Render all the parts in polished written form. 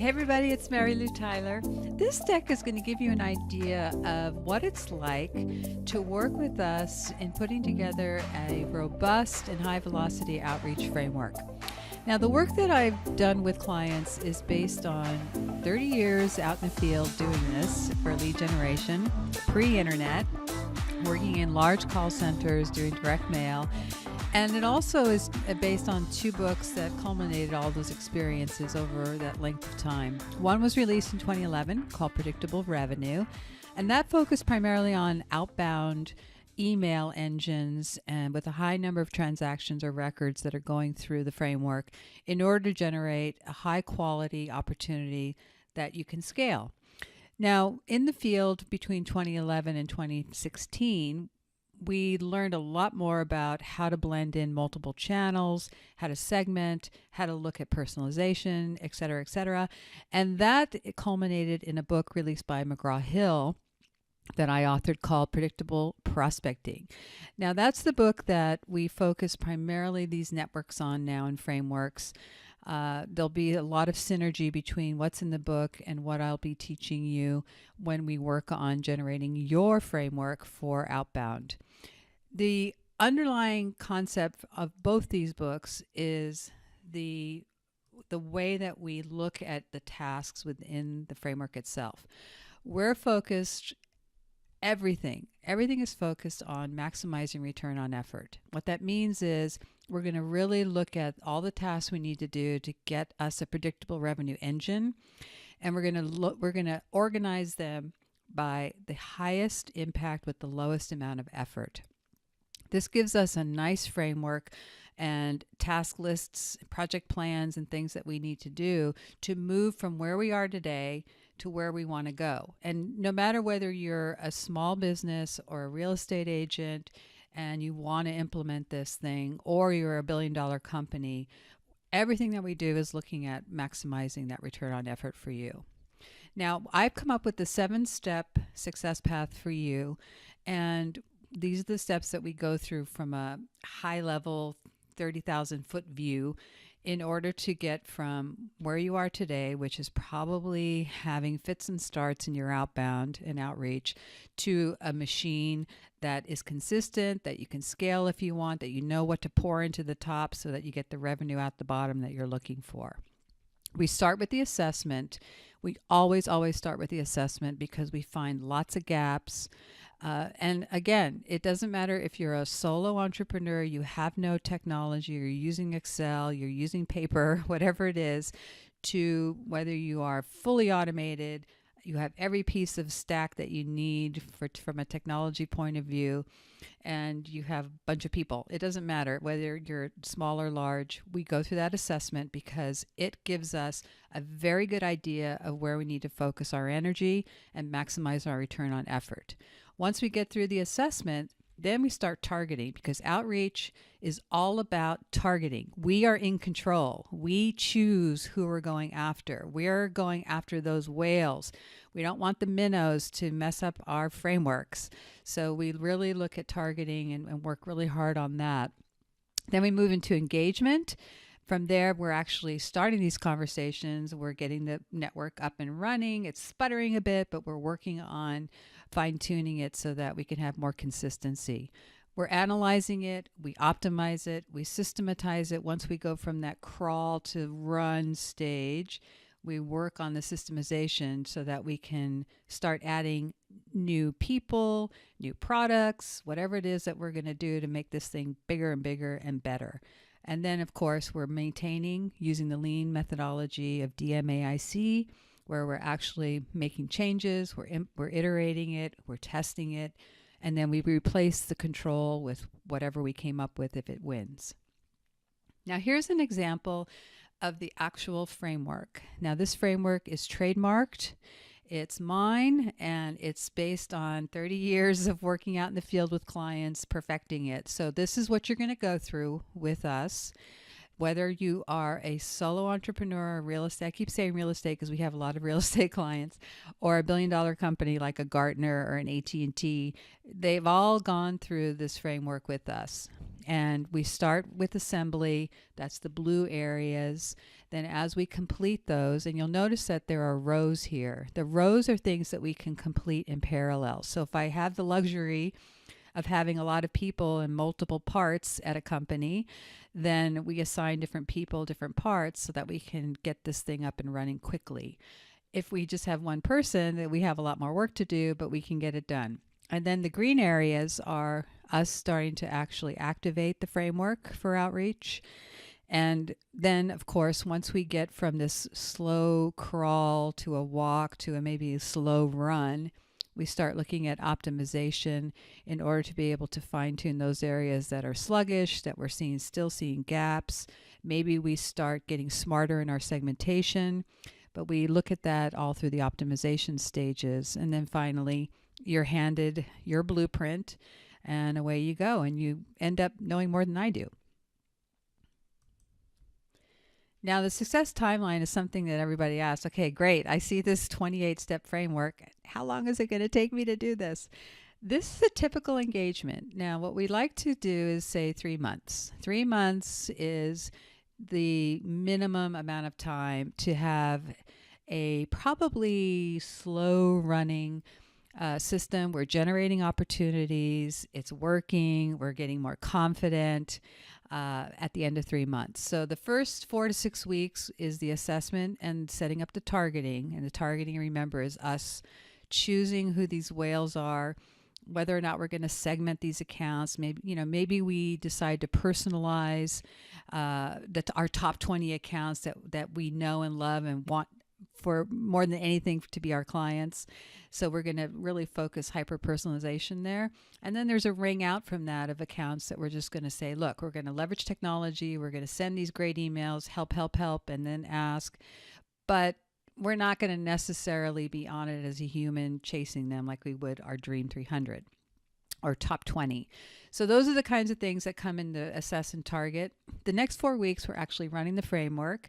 Hey everybody, it's Mary Lou Tyler. This deck is going to give you an idea of what it's like to work with us in putting together a robust and high velocity outreach framework. Now, the work that I've done with clients is based on 30 years out in the field doing this for lead generation, pre-internet, working in large call centers, doing direct mail. And it also is based on 2 books that culminated all those experiences over that length of time. One was released in 2011 called Predictable Revenue, and that focused primarily on outbound email engines and with a high number of transactions or records that are going through the framework in order to generate a high quality opportunity that you can scale. Now, in the field between 2011 and 2016, we learned a lot more about how to blend in multiple channels, how to segment, how to look at personalization, et cetera, et cetera. And that culminated in a book released by McGraw-Hill that I authored called Predictable Prospecting. Now, that's the book that we focus primarily these networks on now and frameworks. There'll be a lot of synergy between what's in the book and what I'll be teaching you when we work on generating your framework for outbound. The underlying concept of both these books is the way that we look at the tasks within the framework itself. We're focused everything is focused on maximizing return on effort. What that means is we're going to really look at all the tasks we need to do to get us a predictable revenue engine, and we're going to organize them by the highest impact with the lowest amount of effort. This gives us a nice framework and task lists, project plans, and things that we need to do to move from where we are today to where we want to go. And no matter whether you're a small business or a real estate agent and you want to implement this thing, or you're a billion-dollar company, everything that we do is looking at maximizing that return on effort for you. Now, I've come up with the 7-step success path for you, and these are the steps that we go through from a high-level 30,000-foot view in order to get from where you are today, which is probably having fits and starts in your outbound and outreach, to a machine that is consistent, that you can scale if you want, that you know what to pour into the top so that you get the revenue out the bottom that you're looking for. We start with the assessment. We always start with the assessment because we find lots of gaps. And again, it doesn't matter if you're a solo entrepreneur, you have no technology, you're using Excel, you're using paper, whatever it is, to whether you are fully automated, you have every piece of stack that you need from a technology point of view, and you have a bunch of people. It doesn't matter whether you're small or large. We go through that assessment because it gives us a very good idea of where we need to focus our energy and maximize our return on effort. Once we get through the assessment, then we start targeting, because outreach is all about targeting. We are in control. We choose who we're going after. We're going after those whales. We don't want the minnows to mess up our frameworks. So we really look at targeting and work really hard on that. Then we move into engagement. From there, we're actually starting these conversations. We're getting the network up and running. It's sputtering a bit, but we're working on fine-tuning it so that we can have more consistency. We're analyzing it, we optimize it, we systematize it. Once we go from that crawl to run stage, we work on the systemization so that we can start adding new people, new products, whatever it is that we're going to do to make this thing bigger and bigger and better. And then, of course, we're maintaining using the lean methodology of DMAIC, where we're actually making changes, we're iterating it, we're testing it, and then we replace the control with whatever we came up with if it wins. Now, here's an example of the actual framework. Now, this framework is trademarked. It's mine, and it's based on 30 years of working out in the field with clients, perfecting it. So this is what you're going to go through with us. Whether you are a solo entrepreneur, real estate, I keep saying real estate because we have a lot of real estate clients, or a billion-dollar company like a Gartner or an AT&T, they've all gone through this framework with us. And we start with assembly. That's the blue areas. Then as we complete those, and you'll notice that there are rows here. The rows are things that we can complete in parallel. So if I have the luxury of having a lot of people and multiple parts at a company, then we assign different people different parts so that we can get this thing up and running quickly. If we just have one person, then we have a lot more work to do, but we can get it done. And then the green areas are us starting to actually activate the framework for outreach. And then, of course, once we get from this slow crawl to a walk to a maybe a slow run, we start looking at optimization in order to be able to fine-tune those areas that are sluggish, that we're still seeing gaps. Maybe we start getting smarter in our segmentation, but we look at that all through the optimization stages. And then finally, you're handed your blueprint, and away you go, and you end up knowing more than I do. Now, the success timeline is something that everybody asks. Okay, great. I see this 28-step framework. How long is it going to take me to do this? This is a typical engagement. Now, what we like to do is say 3 months. 3 months is the minimum amount of time to have a probably slow-running system. We're generating opportunities. It's working. We're getting more confident. At the end of 3 months. So the first 4 to 6 weeks is the assessment and setting up the targeting. And the targeting, remember, is us choosing who these whales are, whether or not we're going to segment these accounts. Maybe we decide to personalize our top 20 accounts that we know and love and want for more than anything to be our clients. So we're going to really focus hyper-personalization there. And then there's a ring out from that of accounts that we're just going to say, look, we're going to leverage technology. We're going to send these great emails, help, and then ask. But we're not going to necessarily be on it as a human chasing them like we would our Dream 300 or top 20. So those are the kinds of things that come in the assess and target. The next 4 weeks, we're actually running the framework.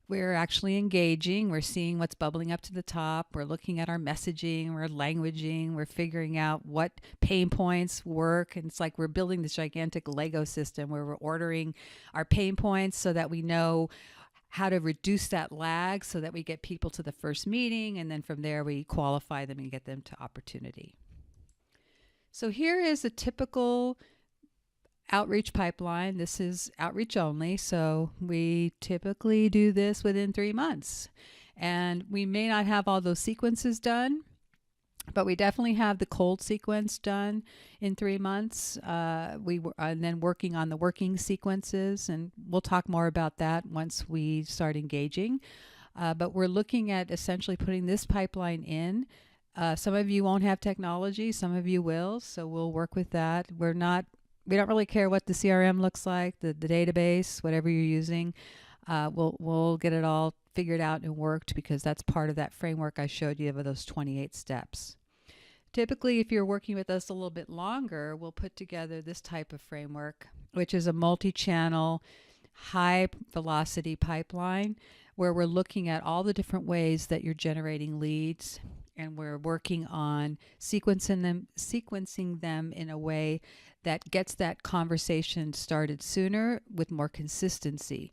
We're actually engaging. We're seeing what's bubbling up to the top. We're looking at our messaging. We're languaging. We're figuring out what pain points work. And it's like we're building this gigantic Lego system where we're ordering our pain points so that we know how to reduce that lag so that we get people to the first meeting. And then from there, we qualify them and get them to opportunity. So here is a typical outreach pipeline. This is outreach only, so we typically do this within 3 months. And we may not have all those sequences done, but we definitely have the cold sequence done in 3 months. And then working on the working sequences, and we'll talk more about that once we start engaging. But we're looking at essentially putting this pipeline in. Some of you won't have technology, some of you will, so we'll work with that. We don't really care what the CRM looks like, the database, whatever you're using. We'll get it all figured out and worked because that's part of that framework I showed you of those 28 steps. Typically, if you're working with us a little bit longer, we'll put together this type of framework, which is a multi-channel, high-velocity pipeline where we're looking at all the different ways that you're generating leads, and we're working on sequencing them in a way that gets that conversation started sooner with more consistency.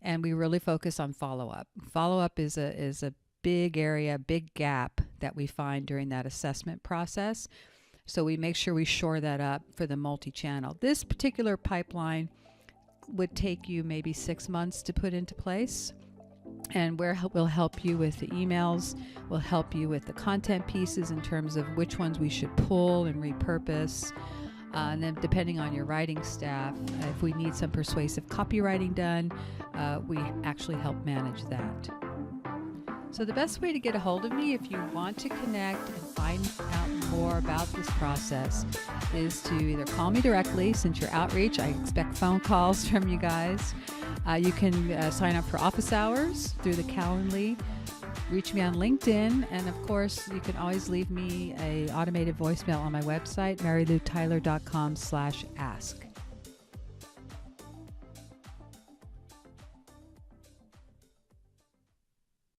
And we really focus on follow-up. Follow-up is a big area, big gap that we find during that assessment process. So we make sure we shore that up for the multi-channel. This particular pipeline would take you maybe 6 months to put into place. And we'll help you with the emails, we'll help you with the content pieces in terms of which ones we should pull and repurpose. And then depending on your writing staff, if we need some persuasive copywriting done, we actually help manage that. So the best way to get a hold of me if you want to connect and find out more about this process is to either call me directly. Since you're outreach, I expect phone calls from you guys. You can sign up for office hours through the Calendly. Reach me on LinkedIn, and of course, you can always leave me an automated voicemail on my website, MaryLouTyler.com/ask.